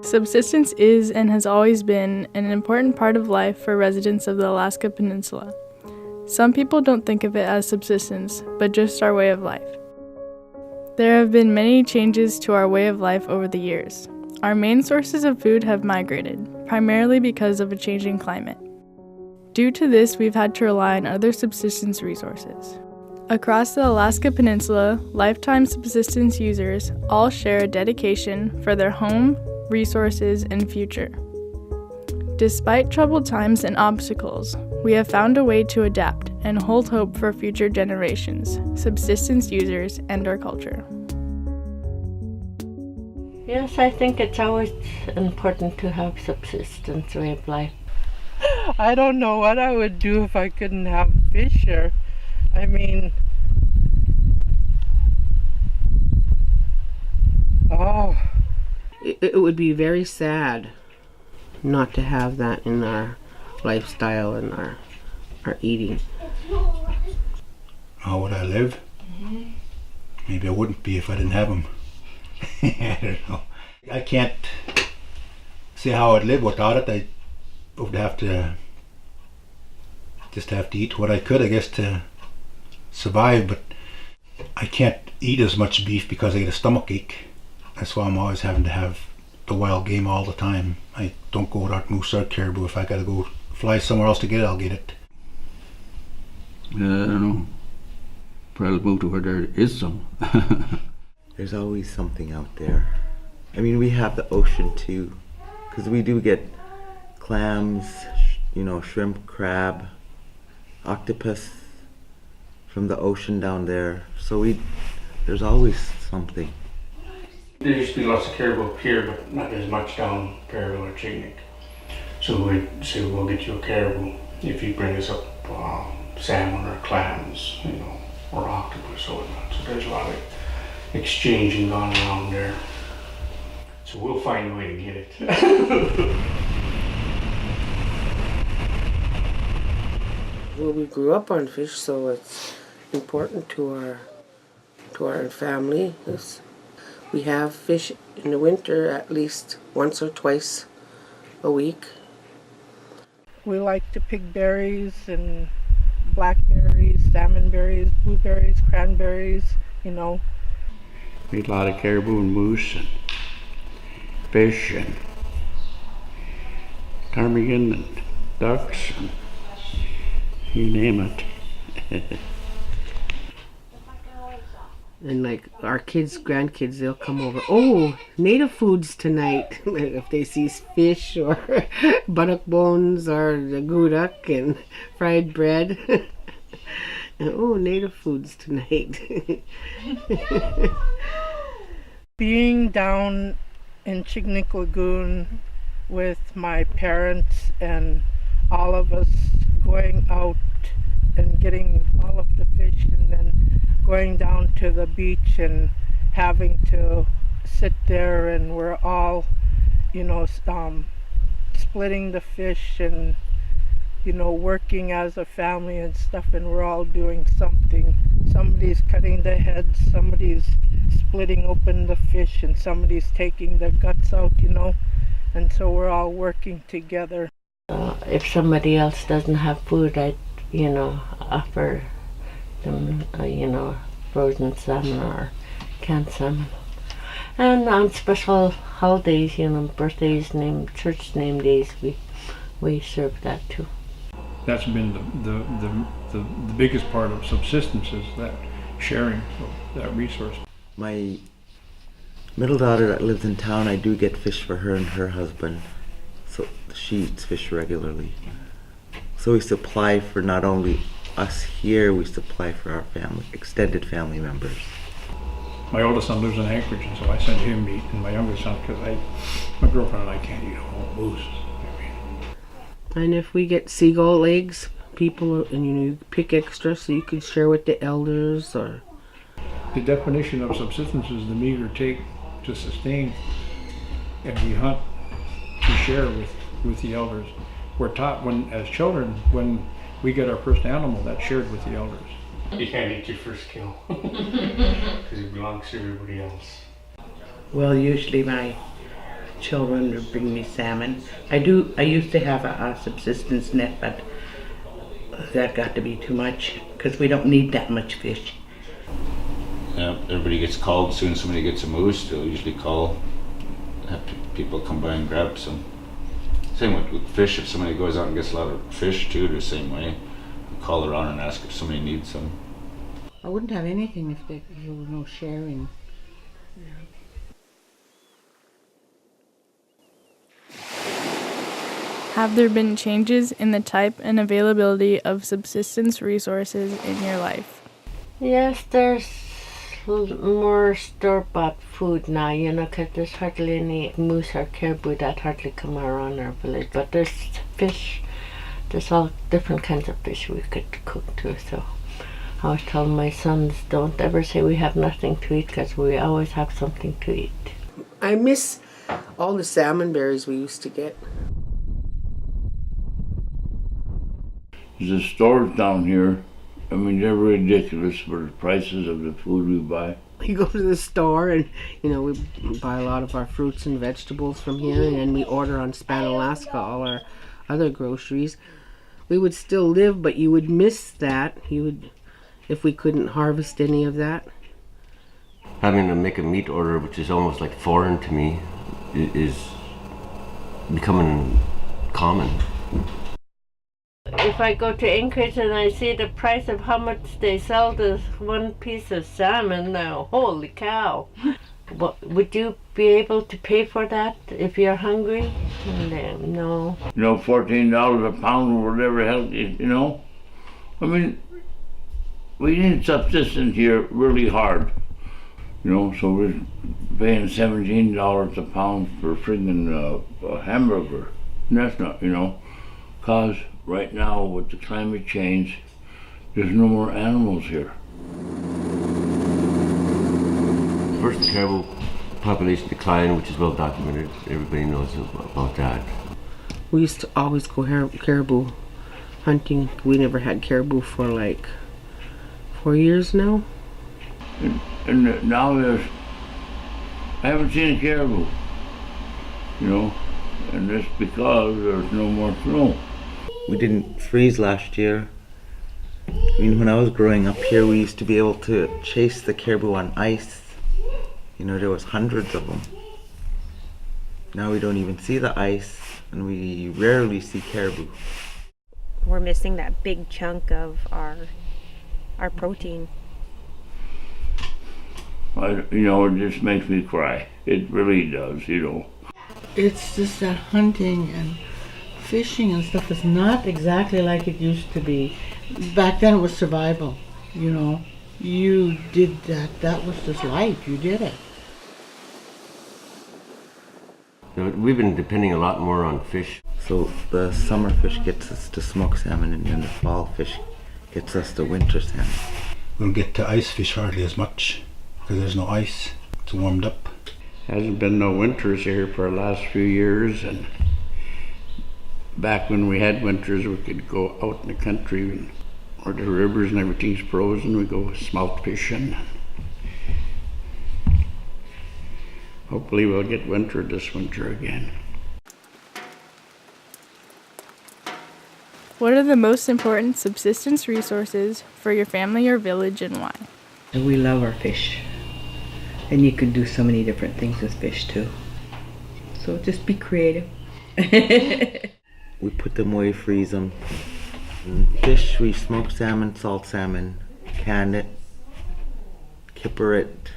Subsistence is and has always been an important part of life for residents of the Alaska Peninsula. Some people don't think of it as subsistence, but just our way of life. There have been many changes to our way of life over the years. Our main sources of food have migrated, primarily because of a changing climate. Due to this, we've had to rely on other subsistence resources. Across the Alaska Peninsula, lifetime subsistence users all share a dedication for their home, resources, and future. Despite troubled times and obstacles, we have found a way to adapt and hold hope for future generations, subsistence users, and our culture. Yes, I think it's always important to have subsistence way of life. I don't know what I would do if I couldn't have fish here. I mean, it would be very sad not to have that in our lifestyle and our eating. How would I live? Maybe I wouldn't be if I didn't have them. I don't know. I can't say how I'd live without it. I would have to just have to eat what I could, I guess, to survive, but I can't eat as much beef because I get a stomach ache. That's why I'm always having to have the wild game all the time. I don't go without moose or caribou. If I gotta go fly somewhere else to get it, I'll get it. I don't know. Probably move to where there is some. There's always something out there. I mean, we have the ocean too, because we do get clams, shrimp, crab, octopus from the ocean down there. So there's always something. There used to be lots of caribou up here, but not as much down Perryville or Chignik. So we'd say, we'll get you a caribou if you bring us up salmon or clams, or octopus or whatnot. So there's a lot of exchanging going around there. So we'll find a way to get it. Well, we grew up on fish, so it's important to our family. We have fish in the winter at least once or twice a week. we like to pick berries and blackberries, salmon berries, blueberries, cranberries, We eat a lot of caribou and moose and fish and ptarmigan and ducks and you name it. And like our kids, grandkids, they'll come over. Oh, native foods tonight. If they see fish or buttock bones or the goudak and fried bread. Oh, native foods tonight. being down in Chignik Lagoon with my parents and all of us going out and getting all of the fish and then going down to the beach and having to sit there and we're all, splitting the fish and, working as a family and stuff, and we're all doing something. Somebody's cutting the heads, somebody's splitting open the fish, and somebody's taking the guts out, and so we're all working together. If somebody else doesn't have food, I'd, offer them, frozen salmon or canned salmon. And on special holidays, birthdays, church name days, we serve that too. That's been the biggest part of subsistence, is that sharing of that resource. My middle daughter that lives in town, I do get fish for her and her husband. So she eats fish regularly. So we supply for not only us here, we supply for our family, extended family members. My oldest son lives in Anchorage, and so I send him meat, and my youngest son, because my girlfriend and I can't eat a whole moose. And if we get seagull eggs, people, and you pick extra so you can share with the elders or... The definition of subsistence is the meager take to sustain, and we hunt to share with the elders. We're taught as children, when we get our first animal, that's shared with the elders. You can't eat your first kill because it belongs to everybody else. Well, usually my children to bring me salmon. I used to have a subsistence net, but that got to be too much because we don't need that much fish. Yeah, everybody gets called. As soon as somebody gets a moose, they'll usually call, have people come by and grab some. Same with fish. If somebody goes out and gets a lot of fish too, the same way. Call around and ask if somebody needs some. I wouldn't have anything if there was no sharing. Have there been changes in the type and availability of subsistence resources in your life? Yes, there's more store-bought food now, you know, because there's hardly any moose or caribou that hardly come around our village. But there's fish. There's all different kinds of fish we could cook too. So I always tell my sons, don't ever say we have nothing to eat, because we always have something to eat. I miss all the salmon berries we used to get. The stores down here, I mean, they're ridiculous for the prices of the food we buy. We go to the store and, you know, we buy a lot of our fruits and vegetables from here, and then we order on Span Alaska all our other groceries. We would still live, but you would miss that. You would, if we couldn't harvest any of that. Having to make a meat order, which is almost like foreign to me, is becoming common. If I go to Anchorage and I see the price of how much they sell this one piece of salmon, now, holy cow. Would you be able to pay for that if you're hungry? No. You know, $14 a pound or whatever hell, you know? I mean, we need subsistence here really hard. You know, so we're paying $17 a pound for friggin' a hamburger. And that's not, you know, cause right now with the climate change, there's no more animals here. First, the caribou population decline, which is well documented. Everybody knows about that. We used to always go caribou hunting. We never had caribou for like 4 years now. And now I haven't seen a caribou, you know, and that's because there's no more snow. We didn't freeze last year. I mean, when I was growing up here, we used to be able to chase the caribou on ice. You know, there was hundreds of them. Now we don't even see the ice, and we rarely see caribou. We're missing that big chunk of our protein. You know, it just makes me cry. It really does, you know. It's just that hunting and fishing and stuff is not exactly like it used to be. Back then it was survival, you know. You did that. That was just life. You did it. We've been depending a lot more on fish. So the summer fish gets us to smoke salmon, and then the fall fish gets us to winter salmon. We don't get to ice fish hardly as much because there's no ice. It's warmed up. Hasn't been no winters here for the last few years, and back when we had winters, we could go out in the country where the rivers and everything's frozen. We go smelt fishing. Hopefully we'll get winter this winter again. What are the most important subsistence resources for your family or village, and why? We love our fish. And you can do so many different things with fish too. So just be creative. We put them away, freeze them. Fish, we smoke salmon, salt salmon, can it, kipper it.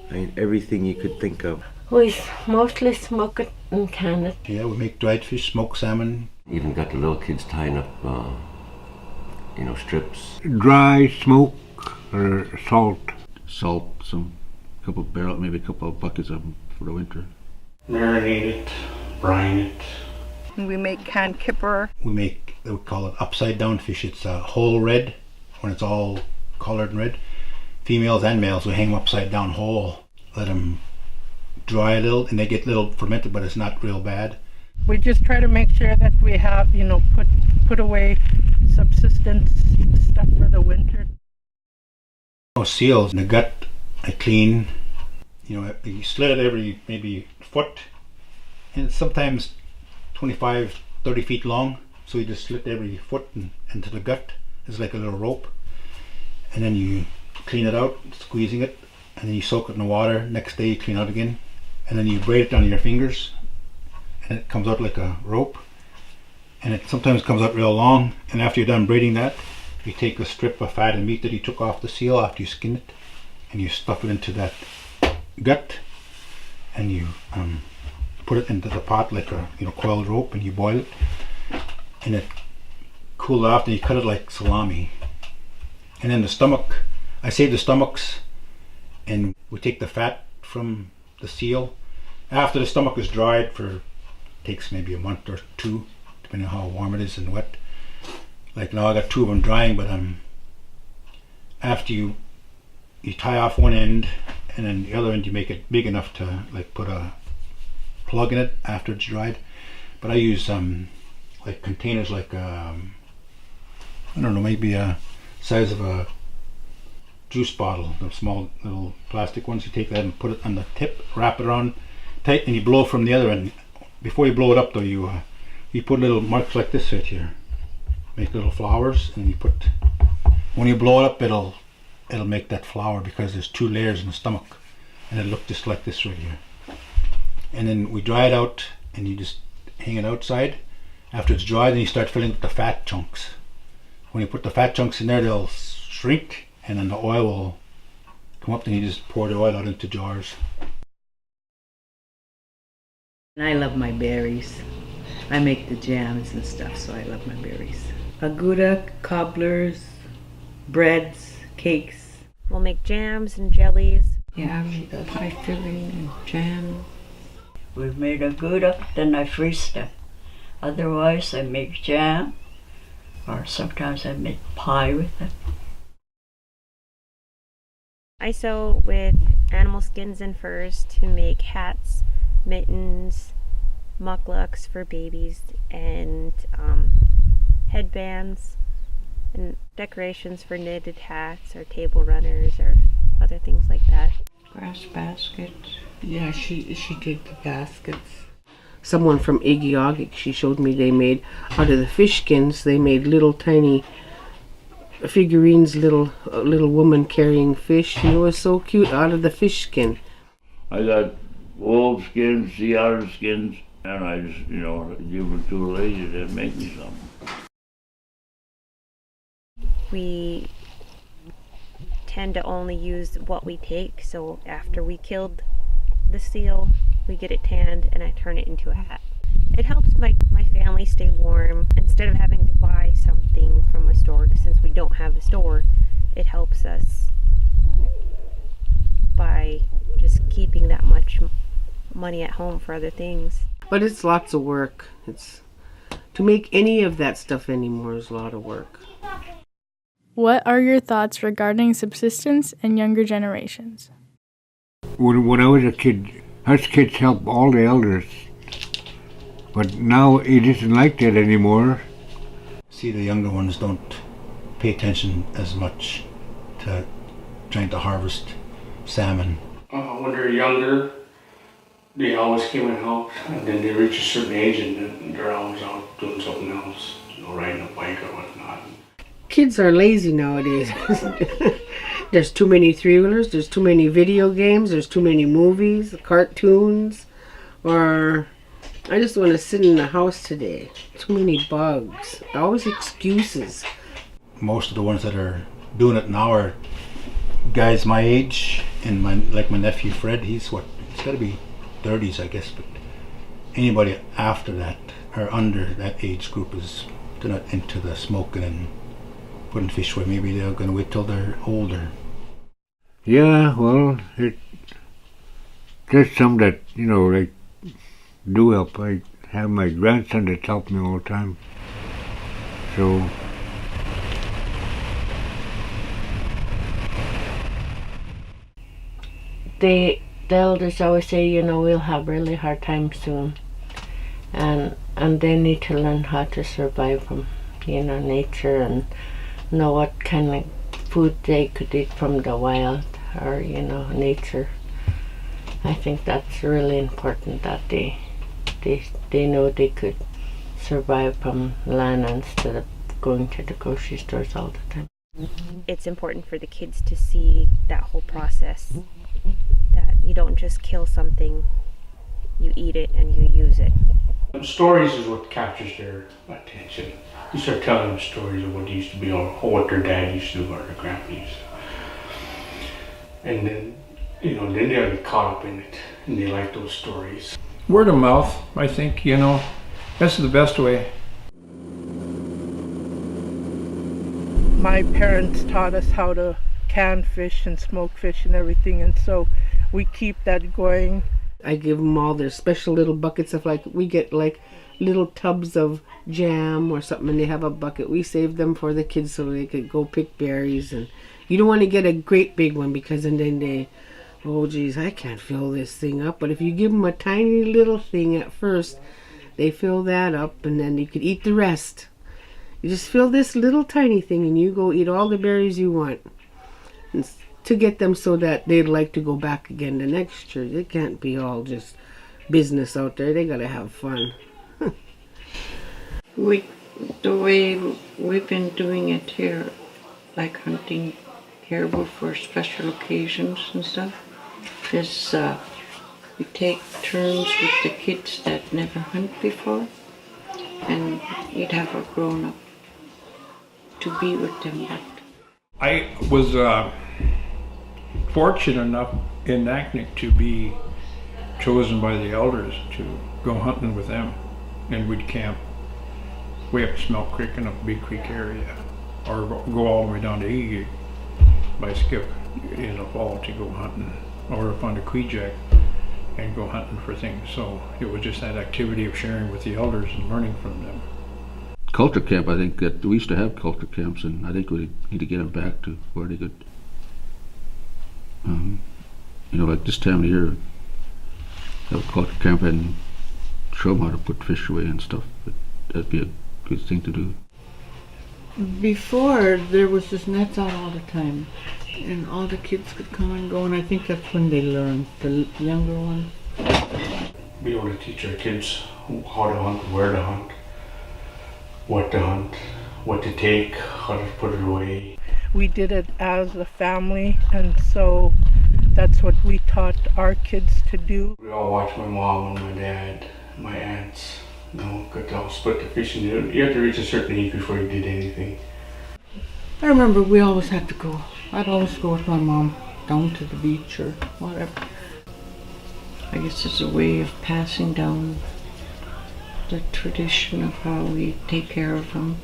I mean, everything you could think of. We mostly smoke it and can it. Yeah, we make dried fish, smoked salmon. Even got the little kids tying up, you know, strips. Dry smoke or salt. Salt, couple barrel, maybe a couple of buckets of them for the winter. Marinate it, brine it. We make canned kipper. We call it upside down fish. It's whole red when it's all colored and red. Females and males, we hang them upside down whole. Let them dry a little, and they get a little fermented, but it's not real bad. We just try to make sure that we have, you know, put away subsistence stuff for the winter. Seals in the gut, I clean. You know, you slit it every maybe foot, and it's sometimes 25, 30 feet long. So you just slit every foot into the gut. It's like a little rope, and then you clean it out, squeezing it, and then you soak it in the water. Next day you clean out again, and then you braid it on your fingers, and it comes out like a rope. And it sometimes comes out real long, and after you're done braiding that, you take a strip of fat and meat that you took off the seal after you skin it, and you stuff it into that gut, and you put it into the pot like a coiled rope, and you boil it, and it cools off, and you cut it like salami. And then the stomach, I save the stomachs, and we take the fat from the seal. After the stomach is dried takes maybe a month or two, depending on how warm it is and wet. Like now I got 2 of them drying, but after you tie off one end, and then the other end you make it big enough to like put a plug in it after it's dried. But I use like containers like I don't know, maybe a size of a juice bottle, the small little plastic ones. You take that and put it on the tip, wrap it around tight, and you blow from the other end. Before you blow it up though, you put little marks like this right here, make little flowers, and you put, when you blow it up, it'll make that flower, because there's 2 layers in the stomach, and it'll look just like this right here. And then we dry it out, and you just hang it outside. After it's dry, then you start filling with the fat chunks. When you put the fat chunks in there, they'll shrink, and then the oil will come up, and you just pour the oil out into jars. I love my berries. I make the jams and stuff, so I love my berries. Agouti, cobblers, breads, cakes. We'll make jams and jellies. Yeah, I make pie filling and jam. We've made agouti, then I freeze them. Otherwise, I make jam, or sometimes I make pie with it. I sew with animal skins and furs to make hats, mittens, mucklucks for babies, and headbands and decorations for knitted hats or table runners or other things like that. Grass baskets. Yeah, she did the baskets. Someone from Agiogik, she showed me, they made out of the fish skins, they made little tiny figurines, little woman carrying fish. It was so cute, out of the fish skin. I got wolf skins, sea otter skins, and I just, you were too lazy to make me something. We tend to only use what we take, so after we killed the seal, we get it tanned and I turn it into a hat. It helps my family stay warm. Instead of having to buy something from a store, since we don't have a store, it helps us by just keeping that much money at home for other things. But it's lots of work. To make any of that stuff anymore is a lot of work. What are your thoughts regarding subsistence and younger generations? When I was a kid, us kids helped all the elders. But now it isn't like that anymore. See, the younger ones don't pay attention as much to trying to harvest salmon. When they're younger, they always came and helped, and then they reach a certain age and then they're always out doing something else, riding a bike or whatnot. Kids are lazy nowadays. There's too many 3-wheelers, there's too many video games, there's too many movies, cartoons, or I just want to sit in the house today. Too many bugs. Always excuses. Most of the ones that are doing it now are guys my age, and my nephew Fred, he's got to be 30s, I guess, but anybody after that or under that age group they're not into the smoking and putting fish away. Maybe they're going to wait till they're older. Yeah, well, there's some that, do help. I have my grandson that's helped me all the time. So the elders always say, we'll have really hard times soon, and they need to learn how to survive from, nature, and know what kind of food they could eat from the wild or, nature. I think that's really important that they they know they could survive from land instead of going to the grocery stores all the time. It's important for the kids to see that whole process, that you don't just kill something, you eat it and you use it. Stories is what captures their attention. You start telling them stories of what used to be or what their dad used to do or their grandpa used to do. And then, then they'll get caught up in it and they like those stories. Word of mouth, I think, that's the best way. My parents taught us how to can fish and smoke fish and everything, and so we keep that going. I give them all their special little buckets of we get little tubs of jam or something, and they have a bucket. We save them for the kids so they could go pick berries. And you don't want to get a great big one because then they, oh geez, I can't fill this thing up. But if you give them a tiny little thing at first, they fill that up, and then you could eat the rest. You just fill this little tiny thing and you go eat all the berries you want. And to get them so that they'd like to go back again the next year. It can't be all just business out there. They gotta have fun. The way we've been doing it here, like hunting caribou for special occasions and stuff, is we take turns with the kids that never hunt before, and we'd have a grown-up to be with them. I was fortunate enough in Naknek to be chosen by the elders to go hunting with them, and we'd camp way up Smelt Creek and up Big Creek area, or go all the way down to Egig by skip in the fall to go hunting, or up on the Kwijak and go hunting for things. So it was just that activity of sharing with the elders and learning from them. Culture camp, I think that we used to have culture camps, and I think we need to get them back to where they could, like this time of year, have a culture camp and show them how to put fish away and stuff. But that'd be a good thing to do. Before, there was just nets out all the time, and all the kids could come and go, and I think that's when they learned, the younger ones. Be able to teach our kids how to hunt, where to hunt, what to hunt, what to take, how to put it away. We did it as a family, and so that's what we taught our kids to do. We all watched my mom and my dad, my aunts, could all split the fish, and you have to reach a certain age before you did anything. I remember we always had to go. I'd always go with my mom down to the beach or whatever. I guess it's a way of passing down the tradition of how we take care of them.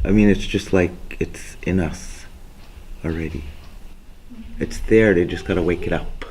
I mean, it's just like it's in us already. It's there, they just gotta wake it up.